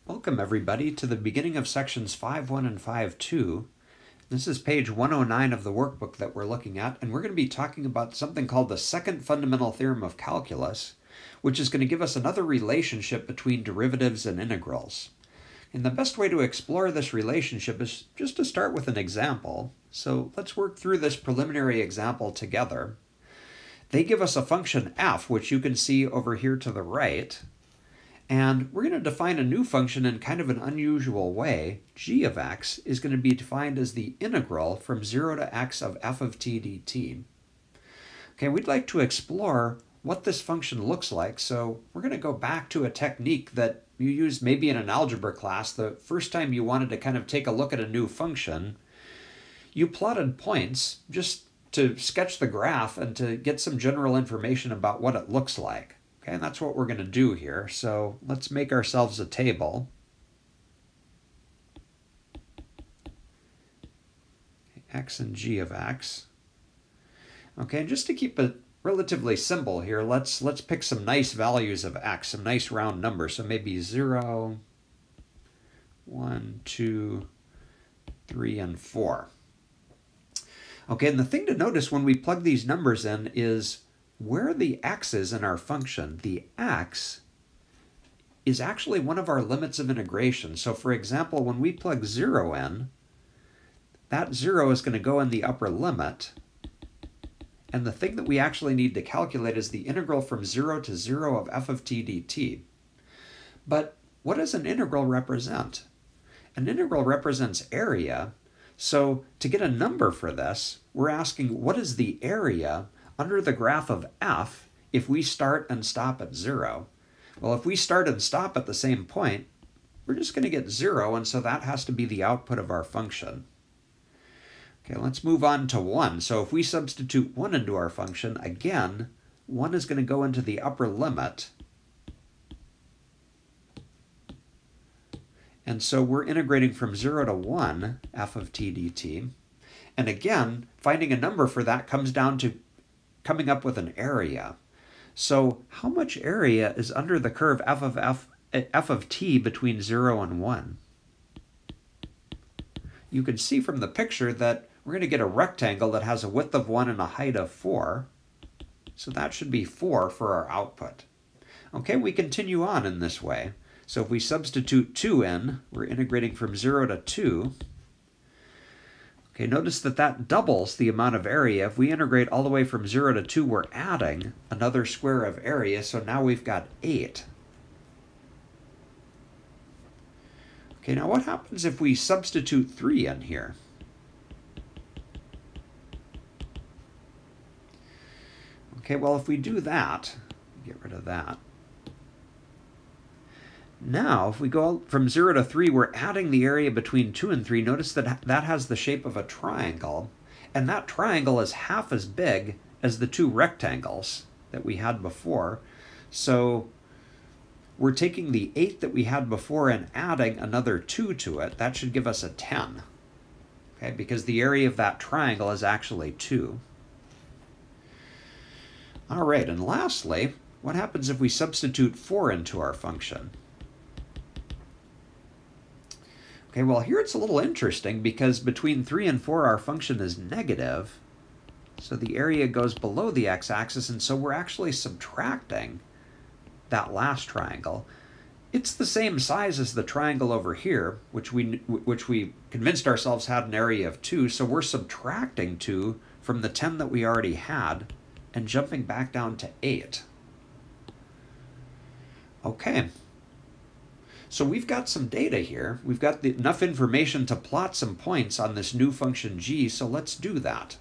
Welcome everybody to the beginning of sections 5.1 and 5.2. This is page 109 of the workbook that we're looking at, and we're going to be talking about something called the second fundamental theorem of calculus, which is going to give us another relationship between derivatives and integrals. And the best way to explore this relationship is just to start with an example. So let's work through this preliminary example together. They give us a function f, which you can see over here to the right. And we're going to define a new function in kind of an unusual way. G of x is going to be defined as the integral from 0 to x of f of t dt. Okay, we'd like to explore what this function looks like, so we're going to go back to a technique that you used maybe in an algebra class the first time you wanted to kind of take a look at a new function. You plotted points just to sketch the graph and to get some general information about what it looks like. Okay, and that's what we're going to do here. So let's make ourselves a table. X and g of x. Okay, and just to keep it relatively simple here, let's pick some nice values of x, some nice round numbers. So maybe 0, 1, 2, 3, and 4. Okay, and the thing to notice when we plug these numbers in is where are the x's in our function? The x is actually one of our limits of integration. So for example, when we plug 0 in, that 0 is going to go in the upper limit. And the thing that we actually need to calculate is the integral from 0 to 0 of f of t dt. But what does an integral represent? An integral represents area. So to get a number for this, we're asking what is the area under the graph of f if we start and stop at 0. Well, if we start and stop at the same point, we're just going to get 0, and so that has to be the output of our function. Okay, let's move on to 1. So if we substitute 1 into our function, again, 1 is going to go into the upper limit. And so we're integrating from 0 to 1 f of t dt. And again, finding a number for that comes down to coming up with an area. So how much area is under the curve f of t between 0 and 1? You can see from the picture that we're going to get a rectangle that has a width of 1 and a height of 4. So that should be 4 for our output. Okay, we continue on in this way. So if we substitute 2 in, we're integrating from 0 to 2. Okay, notice that that doubles the amount of area. If we integrate all the way from 0 to 2, we're adding another square of area, so now we've got 8. Okay, now what happens if we substitute 3 in here? Okay, well, if we do that, get rid of that. Now, if we go from 0 to 3, we're adding the area between 2 and 3. Notice that that has the shape of a triangle, and that triangle is half as big as the two rectangles that we had before. So we're taking the 8 that we had before and adding another 2 to it. That should give us a 10, okay, because the area of that triangle is actually 2. All right, and lastly, what happens if we substitute 4 into our function? Okay, well, here it's a little interesting because between 3 and 4 our function is negative, so the area goes below the x-axis, and so we're actually subtracting that last triangle. It's the same size as the triangle over here, which we convinced ourselves had an area of 2, so we're subtracting 2 from the 10 that we already had and jumping back down to 8. Okay. So we've got some data here. We've got enough information to plot some points on this new function g, so let's do that.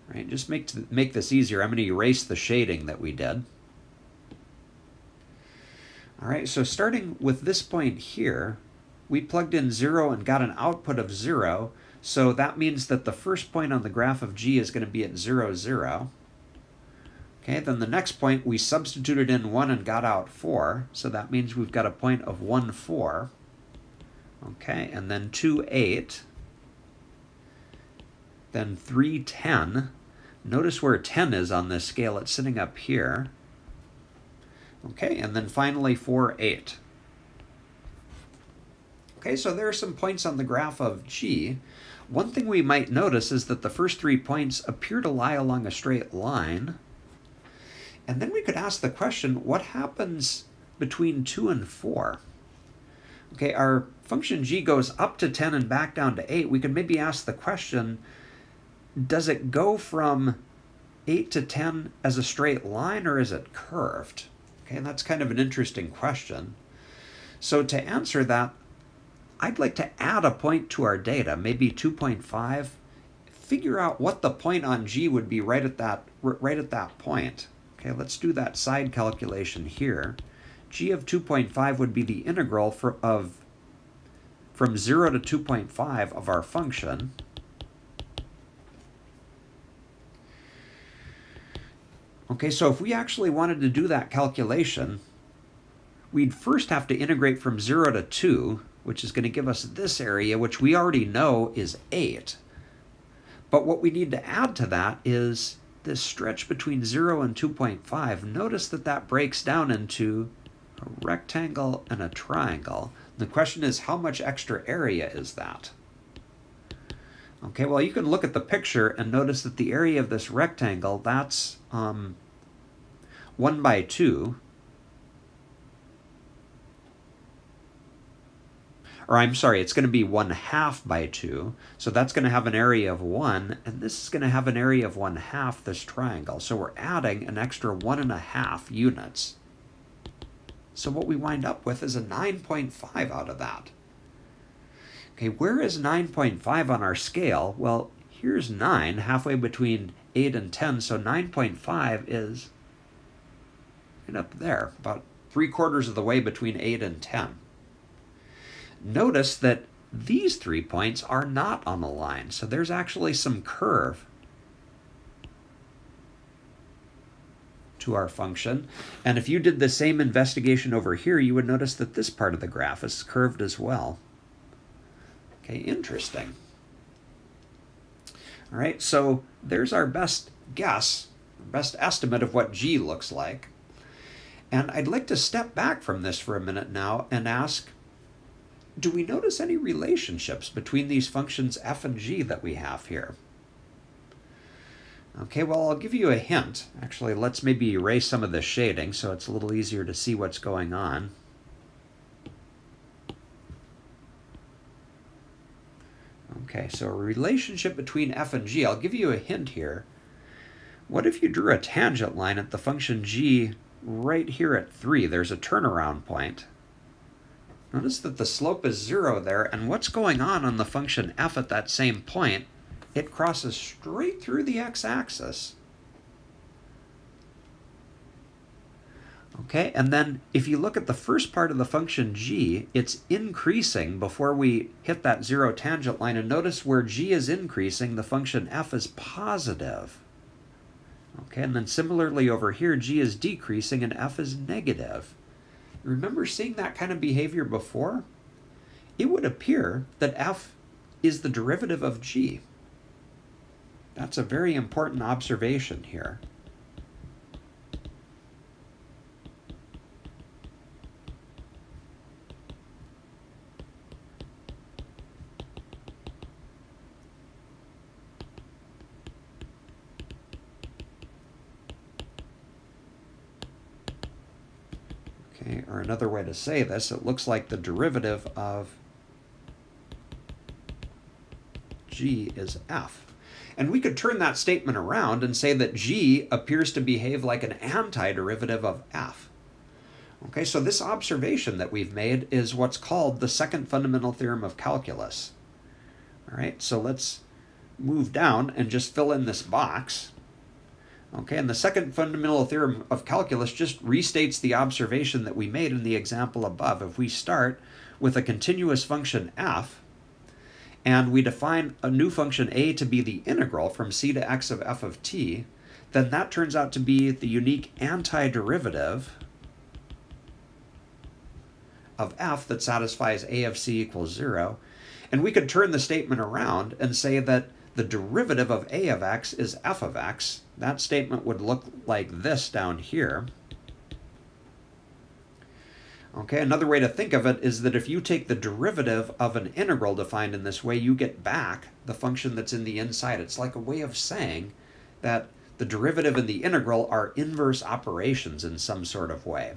Right, just make this easier, I'm going to erase the shading that we did. All right, so starting with this point here, we plugged in 0 and got an output of 0, so that means that the first point on the graph of g is going to be at 0, 0. Okay, then the next point we substituted in 1 and got out 4, so that means we've got a point of 1, 4. Okay, and then 2, 8. Then 3, 10. Notice where 10 is on this scale, it's sitting up here. Okay, and then finally 4, 8. Okay, so there are some points on the graph of g. One thing we might notice is that the first 3 points appear to lie along a straight line. And then we could ask the question, what happens between 2 and 4? Okay, our function g goes up to 10 and back down to 8. We could maybe ask the question, does it go from 8 to 10 as a straight line, or is it curved? Okay, and that's kind of an interesting question. So to answer that, I'd like to add a point to our data, maybe 2.5, figure out what the point on g would be right at that point. Okay, let's do that side calculation here. G of 2.5 would be the integral from 0 to 2.5 of our function. Okay, so if we actually wanted to do that calculation, we'd first have to integrate from 0 to 2, which is going to give us this area, which we already know is 8. But what we need to add to that is this stretch between 0 and 2.5. Notice that that breaks down into a rectangle and a triangle. The question is, how much extra area is that? Okay, well, you can look at the picture and notice that the area of this rectangle, that's 1 by 2. Or I'm sorry, it's going to be 1/2 by 2. So that's going to have an area of 1, and this is going to have an area of 1/2, this triangle. So we're adding an extra 1.5 units. So what we wind up with is a 9.5 out of that. Okay, where is 9.5 on our scale? Well, here's 9, halfway between 8 and 10, so 9.5 is right up there, about 3/4 of the way between 8 and 10. Notice that these 3 points are not on a line, so there's actually some curve to our function. And if you did the same investigation over here, you would notice that this part of the graph is curved as well. Okay, interesting. All right, so there's our best guess, best estimate of what g looks like. And I'd like to step back from this for a minute now and ask, do we notice any relationships between these functions f and g that we have here? Okay, well, I'll give you a hint. Actually, let's maybe erase some of the shading so it's a little easier to see what's going on. Okay, so a relationship between f and g. I'll give you a hint here. What if you drew a tangent line at the function g right here at 3? There's a turnaround point. Notice that the slope is 0 there, and what's going on the function f at that same point? It crosses straight through the x-axis. Okay, and then if you look at the first part of the function g, it's increasing before we hit that 0 tangent line, and notice where g is increasing, the function f is positive. Okay, and then similarly over here, g is decreasing and f is negative. Remember seeing that kind of behavior before? It would appear that f is the derivative of g. That's a very important observation here. Okay, or another way to say this, it looks like the derivative of g is f. And we could turn that statement around and say that g appears to behave like an antiderivative of f. Okay, so this observation that we've made is what's called the second fundamental theorem of calculus. All right, so let's move down and just fill in this box. Okay, and the second fundamental theorem of calculus just restates the observation that we made in the example above. If we start with a continuous function f, and we define a new function a to be the integral from c to x of f of t, then that turns out to be the unique antiderivative of f that satisfies a of c equals 0. And we could turn the statement around and say that the derivative of a of x is f of x. That statement would look like this down here. Okay, another way to think of it is that if you take the derivative of an integral defined in this way, you get back the function that's in the inside. It's like a way of saying that the derivative and the integral are inverse operations in some sort of way.